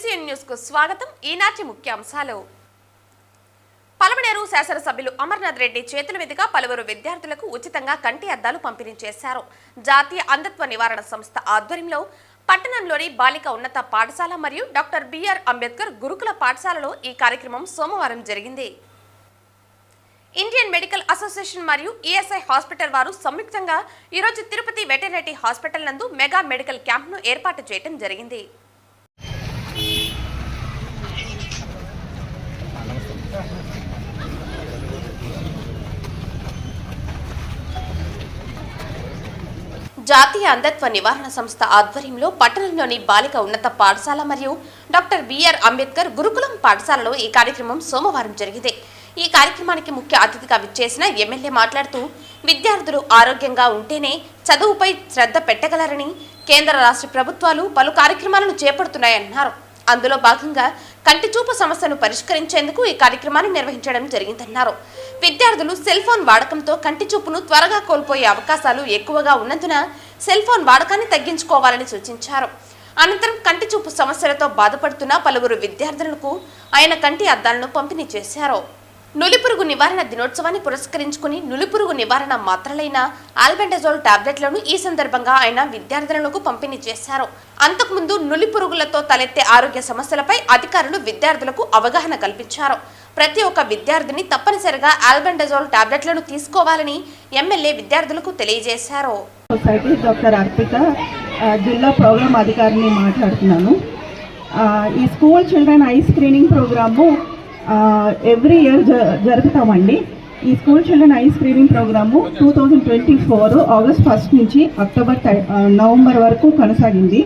MCN news కు స్వాగతం. ఈనాటి ముఖ్యాంశాలు. పలమనేరు శాసనసభ్యులు అమర్నాథ్ రెడ్డి చేతుల మీదుగా పలువురు విద్యార్థులకు ఉచితంగా కంటి అద్దాలు పంపిణీ చేశారు. జాతీయ అంధత్వ నివారణ సంస్థ ఆధ్వర్యంలో పట్టణంలోని బాలిక ఉన్నత పాఠశాల మరియు డాక్టర్ బిఆర్ అంబేద్కర్ గురుకుల పాఠశాలలో ఈ కార్యక్రమం సోమవారం జరిగింది. ఇండియన్ మెడికల్ అసోసియేషన్ మరియు ఈఎస్ఐ హాస్పిటల్ వారు సంయుక్తంగా ఈరోజు తిరుపతి వెటర్నరీ హాస్పిటల్ నందు మెగా మెడికల్ క్యాంప్ను ఏర్పాటు చేయడం జరిగింది. జాతీయ అంధత్వ నివారణ సంస్థ ఆధ్వర్యంలో పట్టణంలోని బాలిక ఉన్నత పాఠశాల మరియు డాక్టర్ బిఆర్ అంబేద్కర్ గురుకులం పాఠశాలలో ఈ కార్యక్రమం సోమవారం జరిగింది. ఈ కార్యక్రమానికి ముఖ్య అతిథిగా విచ్చేసిన ఎమ్మెల్యే మాట్లాడుతూ విద్యార్థులు ఆరోగ్యంగా ఉంటేనే చదువుపై శ్రద్ధ పెట్టగలరని కేంద్ర రాష్ట్ర ప్రభుత్వాలు పలు కార్యక్రమాలను చేపడుతున్నాయన్నారు. అందులో భాగంగా కంటి చూపు సమస్యను పరిష్కరించేందుకు ఈ కార్యక్రమాన్ని నిర్వహించడం జరిగిందన్నారు. విద్యార్థులు సెల్ ఫోన్ వాడకంతో కంటి చూపును త్వరగా కోల్పోయే అవకాశాలు ఎక్కువగా ఉన్నందున సెల్ ఫోన్ వాడకాన్ని తగ్గించుకోవాలని సూచించారు. అనంతరం కంటి చూపు సమస్యలతో బాధపడుతున్న పలువురు విద్యార్థులకు ఆయన కంటి అద్దాలను పంపిణీ చేశారు. నులిపురుగు నివారణ దినోత్సవాన్ని పురస్కరించుకుని నులిపురుగు నివారణ మాత్రలైన ఆల్బెండజోల్ టాబ్లెట్లను ఈ సందర్భంగా ఆయన విద్యార్థులకు పంపిణీ చేశారు. అంతకుముందు నులిపురుగులతో తలెత్తే ఆరోగ్య సమస్యలపై అధికారులు విద్యార్థులకు అవగాహన కల్పించారు. ప్రతి ఒక్క విద్యార్థిని తప్పనిసరిగా ఆల్బెండజోల్ టాబ్లెట్లను తీసుకోవాలని ఎమ్మెల్యే విద్యార్థులకు తెలియజేశారు. డాక్టర్ అర్పిత, జిల్లా ప్రోగ్రామ్ అధికారిని మాట్లాడుతున్నాను. ఈ school children eye screening program every year జరుపుతామండి. ఈ school children eye screening program 2024 August 1 నుంచి నవంబర్ వరకు కొనసాగింది.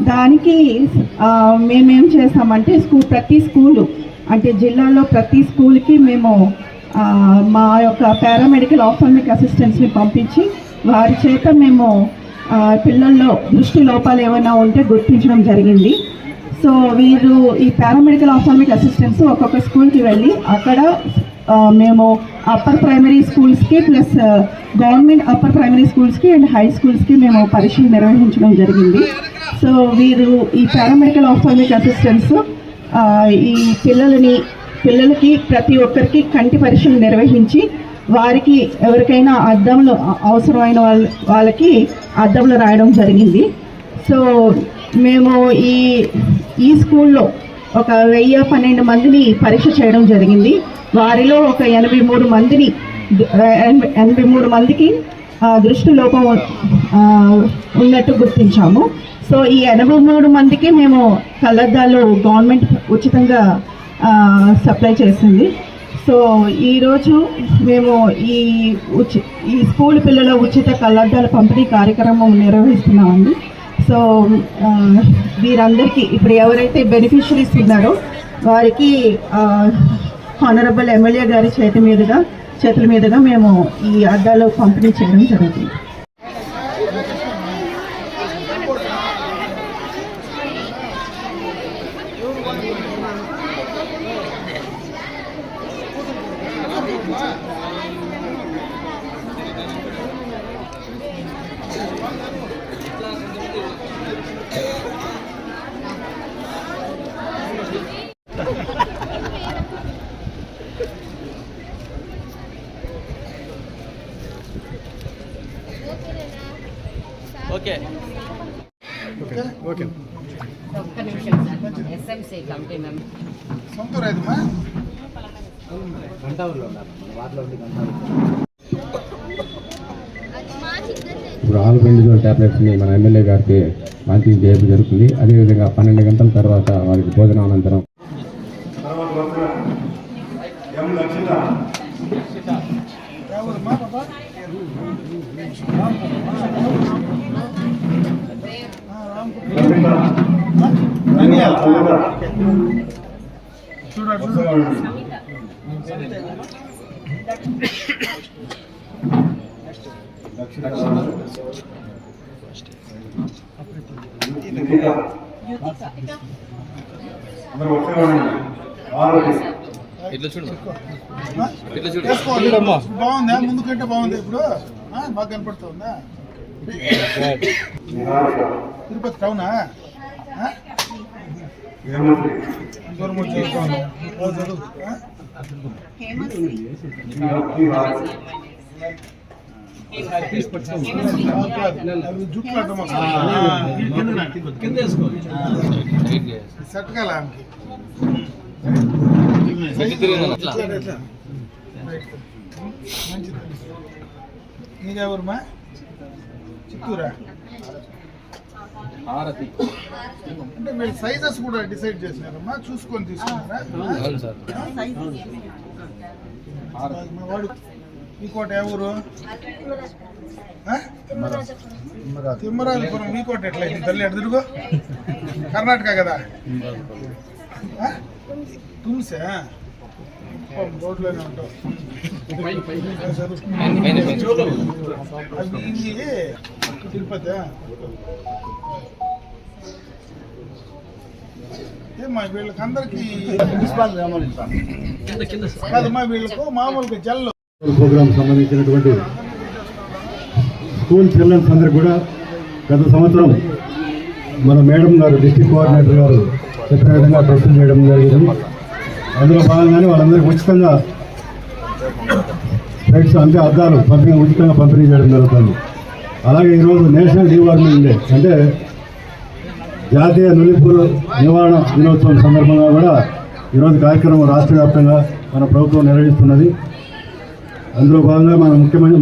దానికి మేమేం చేస్తామంటే ప్రతి స్కూలు అంటే జిల్లాలో ప్రతి స్కూల్కి మేము మా యొక్క పారామెడికల్ ఆఫ్థాల్మిక్ అసిస్టెంట్స్ని పంపించి వారి చేత మేము పిల్లల్లో దృష్టి లోపాలు ఏమైనా ఉంటే గుర్తించడం జరిగింది. సో వీరు ఈ పారామెడికల్ ఆఫ్థాల్మిక్ అసిస్టెంట్స్ ఒక్కొక్క స్కూల్కి వెళ్ళి అక్కడ మేము అప్పర్ ప్రైమరీ స్కూల్స్కి ప్లస్ గవర్నమెంట్ అప్పర్ ప్రైమరీ స్కూల్స్కి అండ్ హై స్కూల్స్కి మేము పరీక్షలు నిర్వహించడం జరిగింది. సో వీరు ఈ పారామెడికల్ ఆఫ్థాల్మిక్ అసిస్టెంట్స్ ఈ పిల్లలకి ప్రతి ఒక్కరికి కంటి పరీక్షలు నిర్వహించి వారికి ఎవరికైనా అద్దంలో అవసరమైన వాళ్ళకి అద్దంలో రాయడం జరిగింది. సో మేము ఈ స్కూల్లో ఒక 1012 మందిని పరీక్ష చేయడం జరిగింది. వారిలో ఒక 83 మందికి దృష్టి లోపం ఉన్నట్టు గుర్తించాము. సో ఈ 83 మందికి మేము కళ్ళద్దాలు గవర్నమెంట్ ఉచితంగా సప్లై చేసింది. సో ఈరోజు మేము ఈ స్కూల్ పిల్లల ఉచిత కళ్ళద్దాల పంపిణీ కార్యక్రమం నిర్వహిస్తున్నామండి. సో వీరందరికీ ఇప్పుడు ఎవరైతే బెనిఫిషరీస్ ఉన్నారో వారికి హానరబుల్ ఎమ్మెల్యే గారి చేతుల మీదుగా మేము ఈ అద్దాలు పంపిణీ చేయడం జరుగుతుంది. ఓకే ఓకే ఒక్క నిమిషం సార్. ఎస్ఎంసీ కమిటీ మెంబర్ సొంతూరేదమ్మా గంటావులో ఉన్నారు మన వార్డులో ఉండి గంటావులో. ఇప్పుడు ఆల్బెండజోల్ టాబ్లెట్స్ని మన ఎమ్మెల్యే గారికి పంపిణీ చేయడం జరుగుతుంది. అదేవిధంగా 12 గంటల తర్వాత వారికి భోజనానంతరం ఇట్లా చూడు బాగుందా? ముందు కంటే బాగుంది. ఇప్పుడు బాగా కనపడుతుందా? తిరుపతి టౌనా? దూరం వచ్చి చూసుకోండి. చదువు జుట్లు అడ్డం సెట్ కాలే ఆమెకి. మంచిది. నీకెవరమ్మా? చిత్తూరా? అంటే మీరు సైజెస్ కూడా డిసైడ్ చేసినారమ్మా, చూసుకొని తీసుకున్నారా? మా వాడు మీకోట ఎవరు? తిమ్మరాజపురం. మీకోట ఎట్లయింది తల్లి? ఎటు తిరుగు? కర్ణాటక కదా? తుమ్సా? రోడ్లోనే ఉంటావు. తిరుపతి ఏమ్మా వీళ్ళకి అందరికి కాదమ్మా, వీళ్ళకు మామూలుగా జల్లు ప్రోగ్రామ్ సంబంధించినటువంటి స్కూల్ చిల్డ్రన్స్ అందరికి కూడా గత సంవత్సరం మన మేడం గారు డిస్ట్రిక్ట్ కోఆర్డినేటర్ గారు చెప్పిన విధంగా ప్రశ్న చేయడం జరిగింది. అందులో భాగంగానే వాళ్ళందరికీ ఉచితంగా స్పెక్ట్స్ అంటే అద్దాలు ఉచితంగా పంపిణీ చేయడం జరుగుతుంది. అలాగే ఈరోజు నేషనల్ డీవార్మింగ్ డే అంటే జాతీయ నులిపురు నివారణ దినోత్సవం సందర్భంగా కూడా ఈరోజు కార్యక్రమం రాష్ట్ర వ్యాప్తంగా మన ప్రభుత్వం నిర్వహిస్తున్నది. అందులో భాగంగా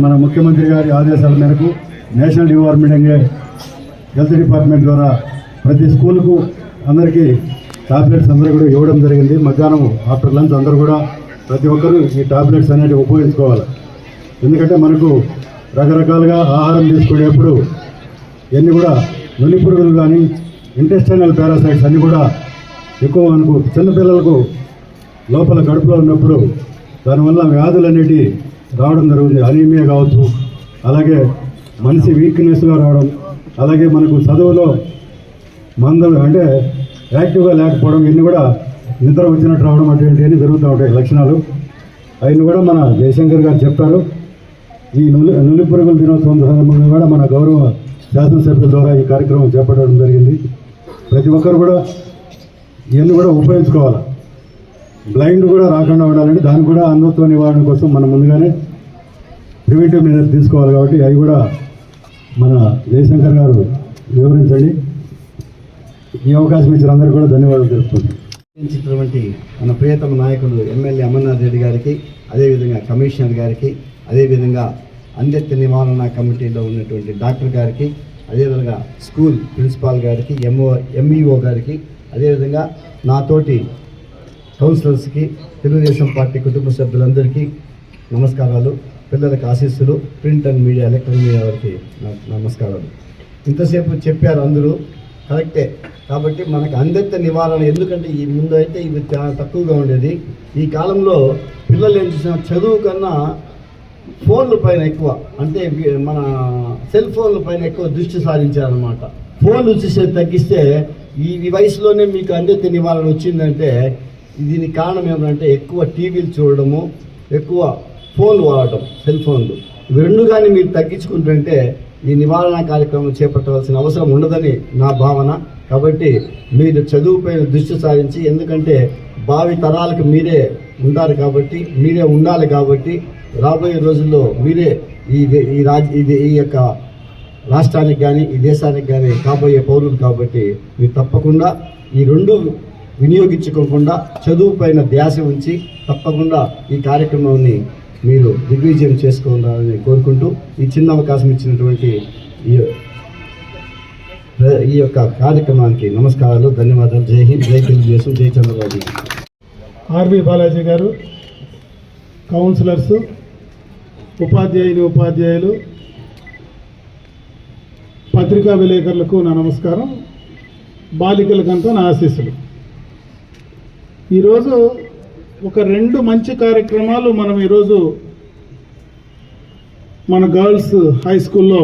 మన ముఖ్యమంత్రి గారి ఆదేశాల మేరకు national deworming day health department ద్వారా ప్రతి స్కూల్కు అందరికీ టాబ్లెట్స్ అందరూ కూడా ఇవ్వడం జరిగింది. మధ్యాహ్నం ఆఫ్టర్ లంచ్ అందరూ కూడా ప్రతి ఒక్కరూ ఈ టాబ్లెట్స్ అనేవి ఉపయోగించుకోవాలి. ఎందుకంటే మనకు రకరకాలుగా ఆహారం తీసుకునేప్పుడు ఇవన్నీ కూడా నులి పురుగులు కానీ ఇంటెస్టైనల్ పారాసైట్స్ అన్నీ కూడా ఎక్కువ మనకు చిన్నపిల్లలకు లోపల కడుపులో ఉన్నప్పుడు దానివల్ల వ్యాధులు అనేటివి రావడం జరుగుతుంది. అనీమియా కావచ్చు, అలాగే మనిషి వీక్నెస్గా రావడం, అలాగే మనకు చదువులో మందలు అంటే యాక్టివ్గా లేకపోవడం, ఇవన్నీ కూడా నిద్ర వచ్చినట్టు రావడం అటువంటివన్నీ జరుగుతూ ఉంటాయి లక్షణాలు. అవన్నీ కూడా మన జయశంకర్ గారు చెప్పారు. ఈ నులి పురుగుల దినోత్సవం సందర్భంగా కూడా మన గౌరవ శాసనసభ్యుల ద్వారా ఈ కార్యక్రమం చేపట్టడం జరిగింది. ప్రతి ఒక్కరు కూడా ఇవన్నీ కూడా ఉపయోగించుకోవాలి. బ్లైండ్ కూడా రాకుండా ఉండాలంటే దానికి కూడా అంధత్వ నివారణ కోసం మనం ముందుగానే ప్రివెంటివ్ మెజర్స్ తీసుకోవాలి. కాబట్టి అవి కూడా మన జయశంకర్ గారు వివరించండి. ఈ అవకాశం ఇచ్చిన అందరికీ కూడా ధన్యవాదాలు తెలుపుతున్నాను. మన ప్రియతమ నాయకులు ఎమ్మెల్యే అమర్నాథ్ రెడ్డి గారికి, అదేవిధంగా కమిషనర్ గారికి, అదేవిధంగా అంధత్వ నివారణ కమిటీలో ఉన్నటువంటి డాక్టర్ గారికి, అదేవిధంగా స్కూల్ ప్రిన్సిపాల్ గారికి, ఎంఈఓ గారికి, అదేవిధంగా నాతోటి కౌన్సిలర్స్కి, తెలుగుదేశం పార్టీ కుటుంబ సభ్యులందరికీ నమస్కారాలు. పిల్లలకు ఆశీస్సులు. Print and media, electronic media వారికి నమస్కారాలు. ఇంతసేపు చెప్పారు అందరూ కరెక్టే. కాబట్టి మనకు అంధత్వ నివారణ, ఎందుకంటే ఈ ముందు అయితే ఇవి చాలా తక్కువగా ఉండేది. ఈ కాలంలో పిల్లలు ఏం చేసిన చదువు కన్నా ఫోన్ల పైన ఎక్కువ, అంటే మన సెల్ ఫోన్ల పైన ఎక్కువ దృష్టి సారించారనమాట. ఫోన్లు చూసేది తగ్గిస్తే ఈ వయసులోనే మీకు అంధత్వ నివారణ వచ్చిందంటే దీనికి కారణం ఏమంటే ఎక్కువ టీవీలు చూడడము, ఎక్కువ ఫోన్లు వాడటం, సెల్ ఫోన్లు. ఇవి రెండు కానీ మీరు తగ్గించుకుంటుంటే ఈ నివారణ కార్యక్రమం చేపట్టవలసిన అవసరం ఉండదని నా భావన. కాబట్టి మీరు చదువుపైన దృష్టి సారించి, ఎందుకంటే భావి తరాలకు మీరే ఉంటారు కాబట్టి, మీరే ఉండాలి కాబట్టి, రాబోయే రోజుల్లో మీరే ఈ యొక్క రాష్ట్రానికి కానీ ఈ దేశానికి కానీ కాబోయే పౌరులు కాబట్టి మీరు తప్పకుండా ఈ రెండు వినియోగించుకోకుండా చదువు పైన ధ్యాస ఉంచి తప్పకుండా ఈ కార్యక్రమాన్ని మీరు దిగ్విజయం చేసుకోవాలని కోరుకుంటూ ఈ చిన్న అవకాశం ఇచ్చినటువంటి ఈ యొక్క కార్యక్రమానికి నమస్కారాలు, ధన్యవాదాలు. జై హింద్, జై తెలుగుదేశం, జై చంద్రబాబు. ఆర్వి బాలాజీ గారు, కౌన్సిలర్స్, ఉపాధ్యాయులు, పత్రికా విలేకరులకు నా నమస్కారం. బాలికలకంతా నా ఆశీస్సులు. ఈరోజు ఒక రెండు మంచి కార్యక్రమాలు మనం ఈరోజు మన గర్ల్స్ హై స్కూల్లో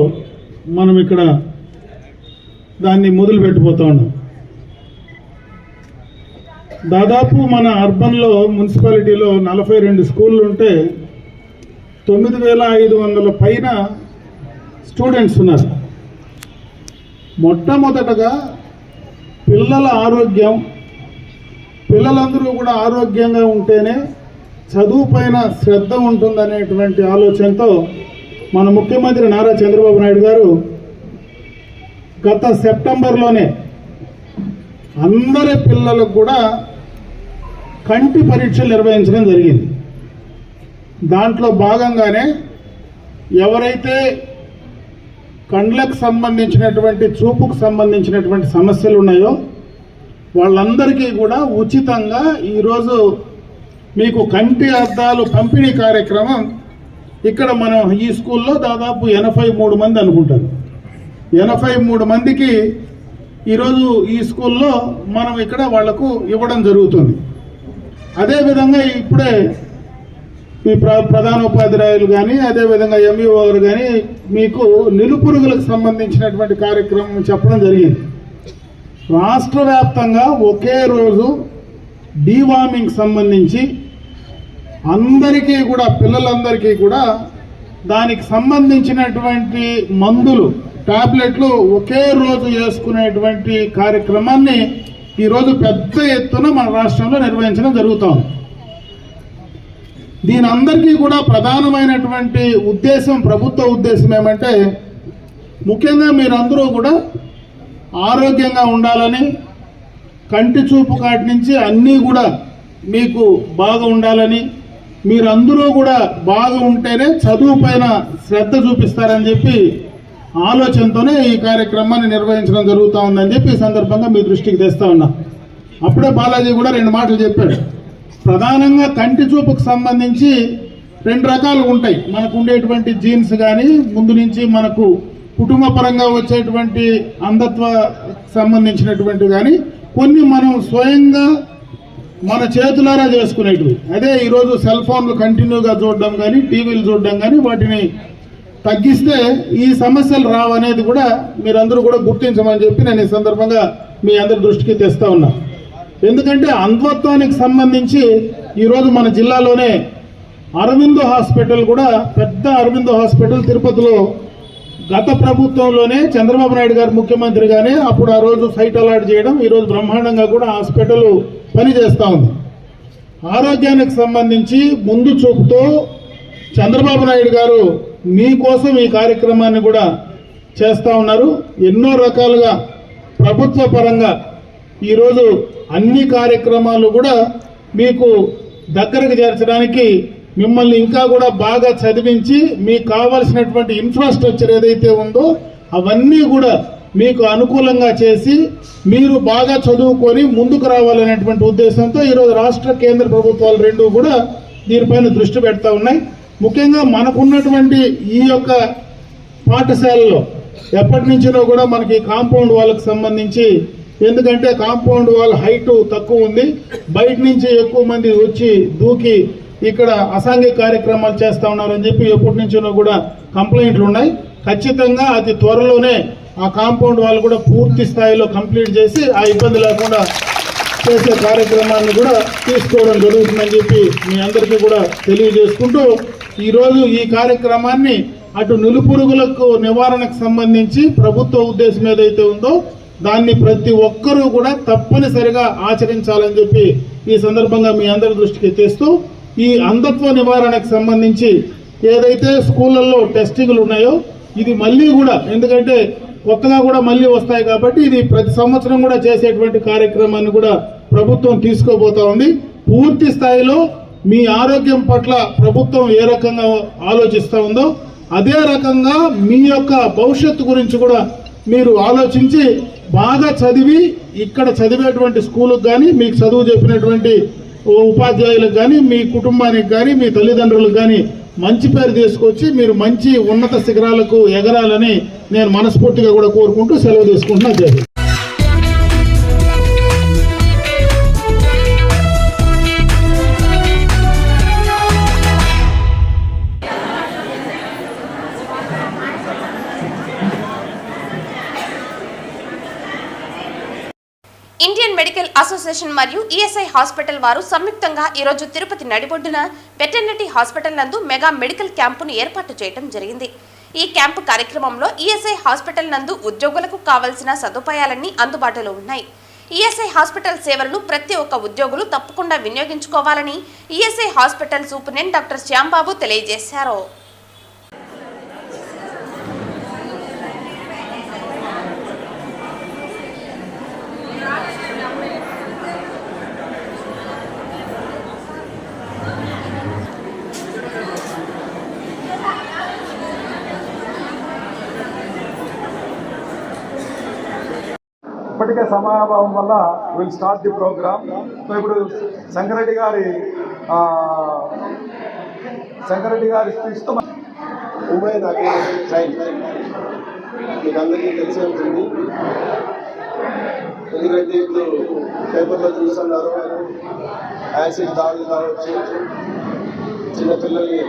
మనం ఇక్కడ దాన్ని మొదలు పెట్టిపోతా ఉన్నాం. దాదాపు మన అర్బన్లో మున్సిపాలిటీలో 42 స్కూళ్ళు ఉంటే 9,500 పైన స్టూడెంట్స్ ఉన్నారు. మొట్టమొదటగా పిల్లల ఆరోగ్యం, పిల్లలందరూ కూడా ఆరోగ్యంగా ఉంటేనే చదువు పైన శ్రద్ధ ఉంటుందనేటువంటి ఆలోచనతో మన ముఖ్యమంత్రి నారా చంద్రబాబు నాయుడు గారు గత సెప్టెంబర్లోనే అందరి పిల్లలకు కూడా కంటి పరీక్షలు నిర్వహించడం జరిగింది. దాంట్లో భాగంగానే ఎవరైతే కండ్లకు సంబంధించినటువంటి, చూపుకు సంబంధించినటువంటి సమస్యలు ఉన్నాయో వాళ్ళందరికీ కూడా ఉచితంగా ఈరోజు మీకు కంటి అద్దాలు పంపిణీ కార్యక్రమం ఇక్కడ మనం ఈ స్కూల్లో దాదాపు 83 మంది అనుకుంటారు. 83 మందికి ఈరోజు ఈ స్కూల్లో మనం ఇక్కడ వాళ్లకు ఇవ్వడం జరుగుతుంది. అదేవిధంగా ఇప్పుడే ఈ ప్రధానోపాధ్యాయులు కానీ, అదేవిధంగా ఎంఈఓ గారు కానీ మీకు నిలుపురుగులకు సంబంధించినటువంటి కార్యక్రమం చెప్పడం జరిగింది. రాష్ట్ర వ్యాప్తంగా ఒకే రోజు డీవార్మింగ్ సంబంధించి అందరికీ కూడా, పిల్లలందరికీ కూడా దానికి సంబంధించినటువంటి మందులు, టాబ్లెట్లు ఒకే రోజు వేసుకునేటువంటి కార్యక్రమాన్ని ఈరోజు పెద్ద ఎత్తున మన రాష్ట్రంలో నిర్వహించడం జరుగుతోంది. దీని అందరికీ కూడా ప్రధానమైనటువంటి ఉద్దేశం, ప్రభుత్వ ఉద్దేశం ఏమంటే ముఖ్యంగా మీరందరూ కూడా ఆరోగ్యంగా ఉండాలని, కంటి చూపు కాటి నుంచి అన్నీ కూడా మీకు బాగా ఉండాలని, మీరందరూ కూడా బాగా ఉంటేనే చదువు పైన శ్రద్ధ చూపిస్తారని చెప్పి ఆలోచనతోనే ఈ కార్యక్రమాన్ని నిర్వహించడం జరుగుతూ ఉందని చెప్పి ఈ సందర్భంగా మీ దృష్టికి తెస్తా ఉన్నా. అప్పుడే బాలాజీ కూడా 2 మాటలు చెప్పాడు. ప్రధానంగా కంటి చూపుకు సంబంధించి 2 రకాలు ఉంటాయి. మనకు ఉండేటువంటి జీన్స్ కానీ, ముందు నుంచి మనకు కుటుంబ పరంగా వచ్చేటువంటి అంధత్వ సంబంధించినటువంటి కానీ, కొన్ని మనం స్వయంగా మన చేతులారా చేసుకునేటివి. అదే ఈరోజు సెల్ ఫోన్లు కంటిన్యూగా చూడడం కానీ, టీవీలు చూడడం కానీ, వాటిని తగ్గిస్తే ఈ సమస్యలు రావనేది కూడా మీరందరూ కూడా గుర్తించమని చెప్పి నేను ఈ సందర్భంగా మీ అందరి దృష్టికి తెస్తా ఉన్నా. ఎందుకంటే అంధత్వానికి సంబంధించి ఈరోజు మన జిల్లాలోనే అరవిందో హాస్పిటల్ కూడా, పెద్ద అరవిందో హాస్పిటల్ తిరుపతిలో గత ప్రభుత్వంలోనే చంద్రబాబు నాయుడు గారు ముఖ్యమంత్రిగానే అప్పుడు ఆ రోజు సైట్ అలాట్ చేయడం, ఈరోజు బ్రహ్మాండంగా కూడా హాస్పిటల్ పనిచేస్తూ ఉంది. ఆరోగ్యానికి సంబంధించి ముందు చూపుతో చంద్రబాబు నాయుడు గారు మీకోసం ఈ కార్యక్రమాన్ని కూడా చేస్తూ ఉన్నారు. ఎన్నో రకాలుగా ప్రభుత్వ పరంగా ఈరోజు అన్ని కార్యక్రమాలు కూడా మీకు దగ్గరకు చేర్చడానికి, మిమ్మల్ని ఇంకా కూడా బాగా చదివించి మీకు కావాల్సినటువంటి ఇన్ఫ్రాస్ట్రక్చర్ ఏదైతే ఉందో అవన్నీ కూడా మీకు అనుకూలంగా చేసి మీరు బాగా చదువుకొని ముందుకు రావాలనేటువంటి ఉద్దేశంతో ఈరోజు రాష్ట్ర కేంద్ర ప్రభుత్వాలు 2 కూడా దీనిపైన దృష్టి పెడతా ఉన్నాయి. ముఖ్యంగా మనకున్నటువంటి ఈ యొక్క పాఠశాలలో ఎప్పటి నుంచినో కూడా మనకి కాంపౌండ్ వాళ్ళకి సంబంధించి, ఎందుకంటే కాంపౌండ్ వాళ్ళ హైట్ తక్కువ ఉంది, బయట నుంచి ఎక్కువ మంది వచ్చి దూకి ఇక్కడ అసాంఘిక కార్యక్రమాలు చేస్తా ఉన్నారని చెప్పి ఎప్పటి నుంచినో కూడా కంప్లైంట్లు ఉన్నాయి. ఖచ్చితంగా అతి త్వరలోనే ఆ కాంపౌండ్ వాళ్ళు కూడా పూర్తి స్థాయిలో కంప్లీట్ చేసి ఆ ఇబ్బంది లేకుండా చేసే కార్యక్రమాన్ని కూడా తీసుకోవడం జరుగుతుందని చెప్పి మీ అందరికీ కూడా తెలియజేసుకుంటూ ఈరోజు ఈ కార్యక్రమాన్ని అటు నిలుపురుగులకు నివారణకు సంబంధించి ప్రభుత్వ ఉద్దేశం ఏదైతే ఉందో దాన్ని ప్రతి ఒక్కరూ కూడా తప్పనిసరిగా ఆచరించాలని చెప్పి ఈ సందర్భంగా మీ అందరి దృష్టికి తెస్తూ, ఈ అంధత్వ నివారణకు సంబంధించి ఏదైతే స్కూళ్ళల్లో టెస్టింగ్లు ఉన్నాయో ఇది మళ్ళీ కూడా, ఎందుకంటే కొత్తగా కూడా మళ్ళీ వస్తాయి కాబట్టి ఇది ప్రతి సంవత్సరం కూడా చేసేటువంటి కార్యక్రమాన్ని కూడా ప్రభుత్వం తీసుకోబోతా ఉంది. పూర్తి స్థాయిలో మీ ఆరోగ్యం పట్ల ప్రభుత్వం ఏ రకంగా ఆలోచిస్తూ ఉందో అదే రకంగా మీ యొక్క భవిష్యత్తు గురించి కూడా మీరు ఆలోచించి బాగా చదివి ఇక్కడ చదివేటువంటి స్కూలుకు కానీ, మీకు చదువు చెప్పినటువంటి ఉపాధ్యాయులకు కానీ, మీ కుటుంబానికి కానీ, మీ తల్లిదండ్రులకు కానీ మంచి పేరు తీసుకొచ్చి మీరు మంచి ఉన్నత శిఖరాలకు ఎగరాలని నేను మనస్ఫూర్తిగా కూడా కోరుకుంటూ సెలవు తీసుకుంటున్నా. జై హింద్. ఇండియన్ మెడికల్ అసోసియేషన్ మరియు ఈఎస్ఐ హాస్పిటల్ వారు సంయుక్తంగా ఈరోజు తిరుపతి నడిబొడ్డున వెటర్నరీ హాస్పిటల్ నందు మెగా మెడికల్ క్యాంపును ఏర్పాటు చేయడం జరిగింది. ఈ క్యాంపు కార్యక్రమంలో ఈఎస్ఐ హాస్పిటల్ నందు ఉద్యోగులకు కావలసిన సదుపాయాలన్నీ అందుబాటులో ఉన్నాయి. ఈఎస్ఐ హాస్పిటల్ సేవలను ప్రతి ఒక్క ఉద్యోగులు తప్పకుండా వినియోగించుకోవాలని ESI hospital superintendent doctor Shyambabu తెలియజేశారు. ఇప్పటికే సమయాభావం వల్ల will start the program. So ఇప్పుడు శంకరెడ్డి గారి స్పీచ్తో ఉమెన్ అగైన్స్ చైల్డ్ మీకు అందరికీ తెలిసి ఉంటుంది. ఎందుకంటే ఇప్పుడు పేపర్లో చూస్తున్నారు, యాసిడ్ దాడులు కావచ్చు, చిన్నపిల్లల్ని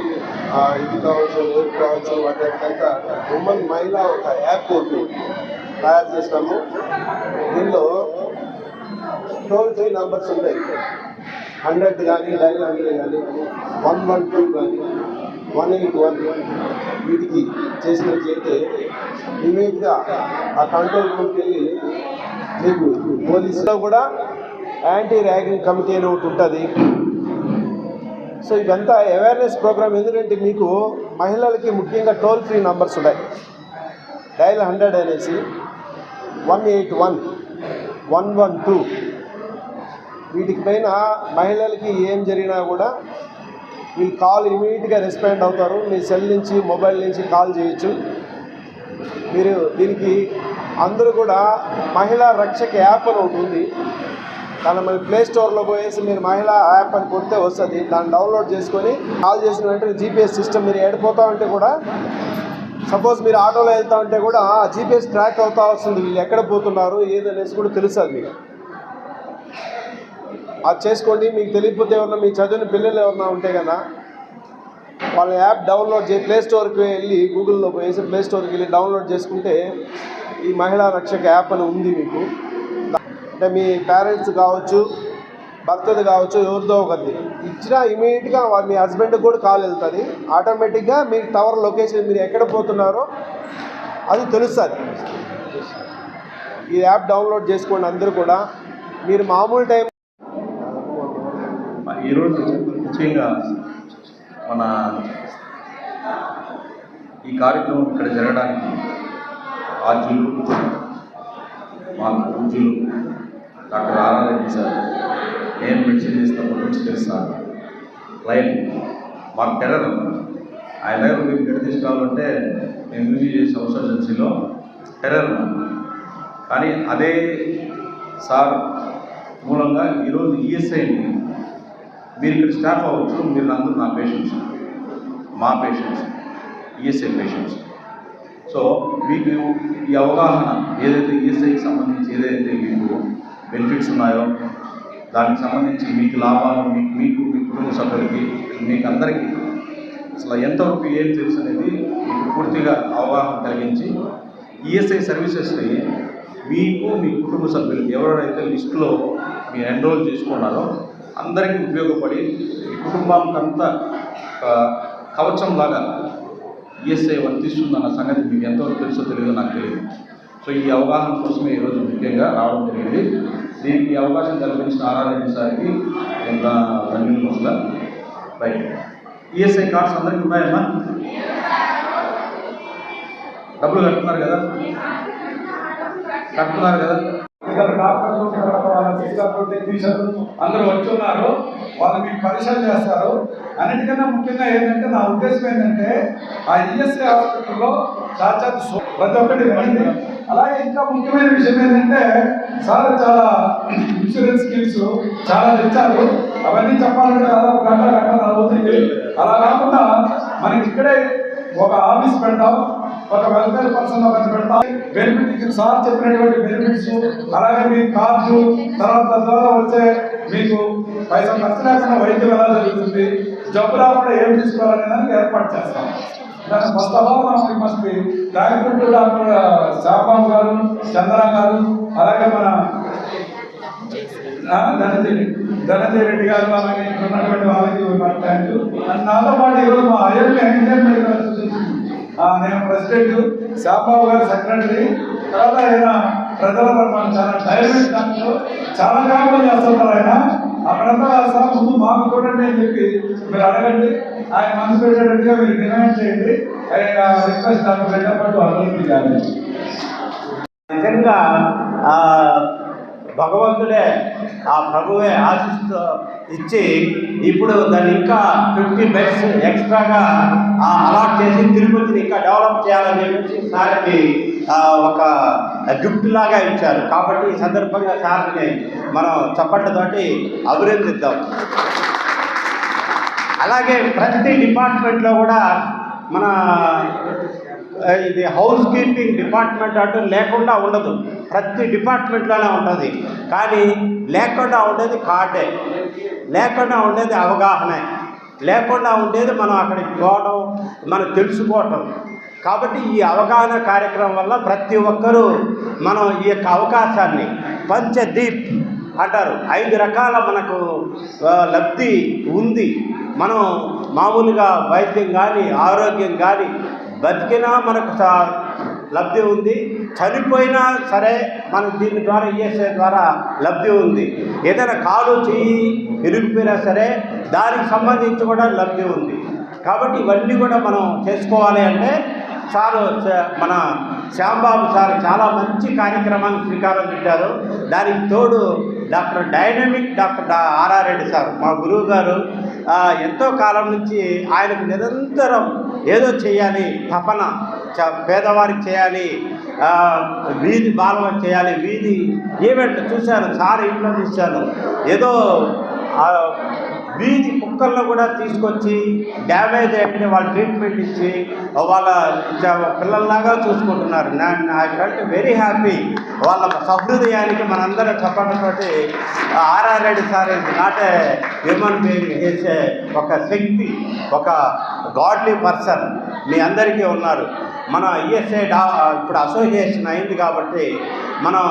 ఇది కావచ్చు, రేపు కావచ్చు, వాటికంతా ఉమెన్ మహిళా ఒక యాప్ తయారు చేస్తాము. దీనిలో టోల్ ఫ్రీ నంబర్స్ ఉంటాయి. 100 కానీ, డైల్ 100 కానీ, 112 కానీ, 181 వీటికి చేసినట్లయితే ఇమీడియట్గా ఆ కంట్రోల్ రూమ్కి వెళ్ళి మీకు పోలీసులో కూడా యాంటీ ర్యాగింగ్ కమిటీ అని ఒకటి ఉంటుంది. సో ఇదంతా అవేర్నెస్ ప్రోగ్రామ్. ఎందుకంటే మీకు మహిళలకి ముఖ్యంగా టోల్ ఫ్రీ నంబర్స్ ఉన్నాయి. డైల్ 100 అనేసి 181, 112 వీటికి పైన మహిళలకి ఏం జరిగినా కూడా మీ కాల్ ఇమీడియట్గా రెస్పాండ్ అవుతారు. మీ సెల్ నుంచి, మొబైల్ నుంచి కాల్ చేయొచ్చు. మీరు దీనికి అందరూ కూడా మహిళా రక్షక యాప్ అని ఒకటి ఉంది. దాన్ని మీరు ప్లే స్టోర్లో పోయేసి మీరు మహిళా యాప్ అని కొడితే వస్తుంది. దాన్ని డౌన్లోడ్ చేసుకొని కాల్ చేసిన వెంటనే జీపీఎస్ సిస్టమ్ మీరు ఏడిపోతా ఉంటే కూడా, సపోజ్ మీరు ఆటోలో వెళ్తా ఉంటే కూడా జీపీఎస్ ట్రాక్ అవుతా వస్తుంది. వీళ్ళు ఎక్కడ పోతున్నారు ఏదనేసి కూడా తెలుస్తుంది మీకు. అది చేసుకోండి. మీకు తెలియకపోతే ఎవరన్నా మీ చదివిన పిల్లలు ఎవరన్నా ఉంటే కన్నా వాళ్ళ యాప్ డౌన్లోడ్ చేసి ప్లే స్టోర్కి వెళ్ళి గూగుల్లో పోయేసి ప్లే స్టోర్కి వెళ్ళి డౌన్లోడ్ చేసుకుంటే ఈ మహిళా రక్షక యాప్ అని ఉంది మీకు. అంటే మీ పేరెంట్స్ కావచ్చు, భర్తది కావచ్చు, ఎవరిదో ఒకటి ఇచ్చినా ఇమీడియట్గా మీ హస్బెండ్కి కూడా కాల్ వెళ్తుంది. ఆటోమేటిక్గా మీకు టవర్ లొకేషన్ మీరు ఎక్కడ పోతున్నారో అది తెలుస్తుంది. ఈ యాప్ డౌన్లోడ్ చేసుకోండి అందరూ కూడా. మీరు మామూలు టైం ఈరోజు ముఖ్యంగా మన ఈ కార్యక్రమం ఇక్కడ జరగడానికి ఆర్జులు, మా పూజలు డాక్టర్ ఆరారెడ్డి సార్, నేను మెన్షన్ చేసినప్పటి నుంచి తెలుస్తాను. లైన్ మాకు టెర్రర్ ఆయన దగ్గర మేము ఇక్కడ తీసుకురావాలంటే మేము యూజీ చేసే సర్జెన్సీలో టెర్రర్. కానీ అదే సార్ మూలంగా ఈరోజు ఈఎస్ఐని మీరు ఇక్కడ స్టాఫ్ అవ్వచ్చు, మీరు అందరూ నా పేషెంట్స్, మా పేషెంట్స్, ఈఎస్ఐ పేషెంట్స్. సో మీకు ఈ అవగాహన ఏదైతే ఈఎస్ఐకి సంబంధించి ఏదైతే మీకు బెనిఫిట్స్ ఉన్నాయో దానికి సంబంధించి మీకు లాభాలు, మీకు మీ కుటుంబ సభ్యులకి, మీకు అందరికీ అసలు ఎంతవరకు ఏం తెలుసు అనేది మీకు పూర్తిగా అవగాహన కలిగించి ఈఎస్ఐ సర్వీసెస్ని మీకు మీ కుటుంబ సభ్యులకి ఎవరైతే లిస్టులో మీరు ఎన్రోల్ చేసుకున్నారో అందరికీ ఉపయోగపడి ఈ కుటుంబానికంతా కవచంలాగా ఈఎస్ఐ వర్తిస్తుందన్న సంగతి మీకు ఎంతవరకు తెలుసో తెలియదో నాకు తెలియదు. సో ఈ అవగాహన కోసమే ఈరోజు ముఖ్యంగా రావడం జరిగింది. దీనికి అవకాశం కల్పించిన ఆరారెడ్డి సార్కి ఎంత ధన్యవాదాలు వస్తుందా. రైట్, ఈఎస్ఐ కార్డ్స్ అందరికీ ఉన్నాయమ్మా? డబ్బులు కట్టున్నారు కదా? అందరూ వచ్చి ఉన్నారు. వాళ్ళు మీకు పరిశీలన చేస్తారు. అన్నిటికన్నా ముఖ్యంగా ఏంటంటే నా ఉద్దేశం ఏంటంటే ఆ ఈఎస్ఐ హాస్పిటల్లో సాక్షాత్ ప్రతి ఒక్కటి వెళ్ళింది. అలాగే ఇంకా ముఖ్యమైన విషయం ఏంటంటే సార్ చాలా ఇన్సూరెన్స్ స్కీమ్స్ చాలా తెచ్చారు. అవన్నీ చెప్పాలంటే దాదాపు గంట అవుతుంది. అలా కాకుండా మనకి ఇక్కడే ఒక ఆఫీస్ పెడతాం, ఒక వెల్ఫేర్ పర్సన్ ఒకటి పెడతాం. బెనిఫిట్ సార్ చెప్పినటువంటి బెనిఫిట్స్, అలాగే మీ కార్డు, తర్వాత ద్వారా వచ్చే మీకు పైసా ఖర్చు లేకుండా వైద్యం ఎలా జరుగుతుంది, జబ్బు రాకుండా ఏం తీసుకోవాలనే దానికి ఏర్పాటు చేస్తాం. దాని ఫస్ట్ ఆఫ్ ఆల్ మనం must thankful to doctor Sambabu గారు, చంద్ర గారు, అలాగే మన ధనంజయ రెడ్డి గారు, అలాగే ఉన్నటువంటి వాళ్ళకి థ్యాంక్ యూ. నాతో పాటు ఈరోజు మా ఐఎంఏ నేను ప్రెసిడెంట్, శాంబాబు గారు సెక్రటరీ, తర్వాత ఆయన ప్రజల మనం చాలా డైరెక్ట్ దాంట్లో చాలా కాలం చేస్తున్నారు ఆయన. అక్కడంతా సార్ ముందు మాకు చూడండి అని చెప్పి మీరు అడగండి, ఆయన మనసు పెట్టేటట్టుగా మీరు డిమాండ్ చేయండి. రిక్వెస్ట్ డాక్టర్ రెడ్డపాటు అభివృద్ధి చేయాలి. నిజంగా భగవంతుడే ఆ ప్రభువే ఆశిస్తూ ఇచ్చి ఇప్పుడు దాన్ని ఇంకా 50 బెడ్స్ ఎక్స్ట్రాగా అలాట్ చేసి తిరుపతిని ఇంకా డెవలప్ చేయాలని చెప్పేసి సార్కి ఒక గిఫ్ట్ లాగా ఇచ్చారు. కాబట్టి ఈ సందర్భంగా సార్ని మనం చప్పట్లతోటి అభినందిద్దాం. అలాగే ప్రతి డిపార్ట్మెంట్లో కూడా మన ఇది హౌస్ కీపింగ్ డిపార్ట్మెంట్ అంటూ లేకుండా ఉండదు, ప్రతి డిపార్ట్మెంట్లోనే ఉంటుంది. కానీ లేకుండా ఉండేది కార్డే, లేకుండా ఉండేది అవగాహనే, లేకుండా ఉండేది మనం అక్కడికి పోవడం, మనం తెలుసుకోవటం. కాబట్టి ఈ అవగాహన కార్యక్రమం వల్ల ప్రతి ఒక్కరూ మనం ఈ యొక్క అవకాశాన్ని పంచదీప్ అంటారు, 5 రకాల మనకు లబ్ధి ఉంది. మనం మామూలుగా వైద్యం కానీ ఆరోగ్యం కానీ బతికినా మనకు లబ్ధి ఉంది, చనిపోయినా సరే మనకు దీని ద్వారా ఈఎస్ఐ ద్వారా లబ్ధి ఉంది. ఏదైనా కాలు చెయ్యి ఇరిగిపోయినా సరే దానికి సంబంధించి కూడా లబ్ధి ఉంది. కాబట్టి ఇవన్నీ కూడా మనం చేసుకోవాలి అంటే సారు మన శ్యాంబాబు సార్ చాలా మంచి కార్యక్రమాన్ని శ్రీకారం చుట్టారు. దానికి తోడు డాక్టర్ ఆర్ఆర్ రెడ్డి సార్ మా గురువు గారు ఎంతో కాలం నుంచి ఆయనకు నిరంతరం ఏదో చేయాలి తపన, పేదవారికి చేయాలి, వీధి బాలలకు చేయాలి, వీధి ఈవెంట్ చూశాను సార్ ఇంట్లో చూశాను. ఏదో వీధి కుక్కల్లో కూడా తీసుకొచ్చి డ్యామేజ్ అయితే వాళ్ళ ట్రీట్మెంట్ ఇచ్చి వాళ్ళ పిల్లల్లాగా చూసుకుంటున్నారు. I felt very happy. వాళ్ళ సహృదయానికి మనందరం చెప్పడంతో RR Reddy sir is not a human being, చేసే ఒక శక్తి, ఒక గాడ్లీ పర్సన్ మీ అందరికీ ఉన్నారు. మన ఈఎస్ఐ ఇప్పుడు అసోసియేషన్ అయింది కాబట్టి మనం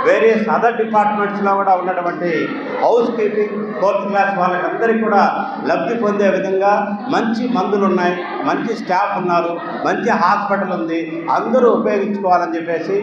వేరియస్ అదర్ డిపార్ట్మెంట్స్లో కూడా ఉన్నటువంటి హౌస్ కీపింగ్ 4th క్లాస్ వాళ్ళకందరికీ కూడా లబ్ధి పొందే విధంగా మంచి మందులు ఉన్నాయి, మంచి స్టాఫ్ ఉన్నారు, మంచి హాస్పిటల్ ఉంది, అందరూ ఉపయోగించుకోవాలని చెప్పేసి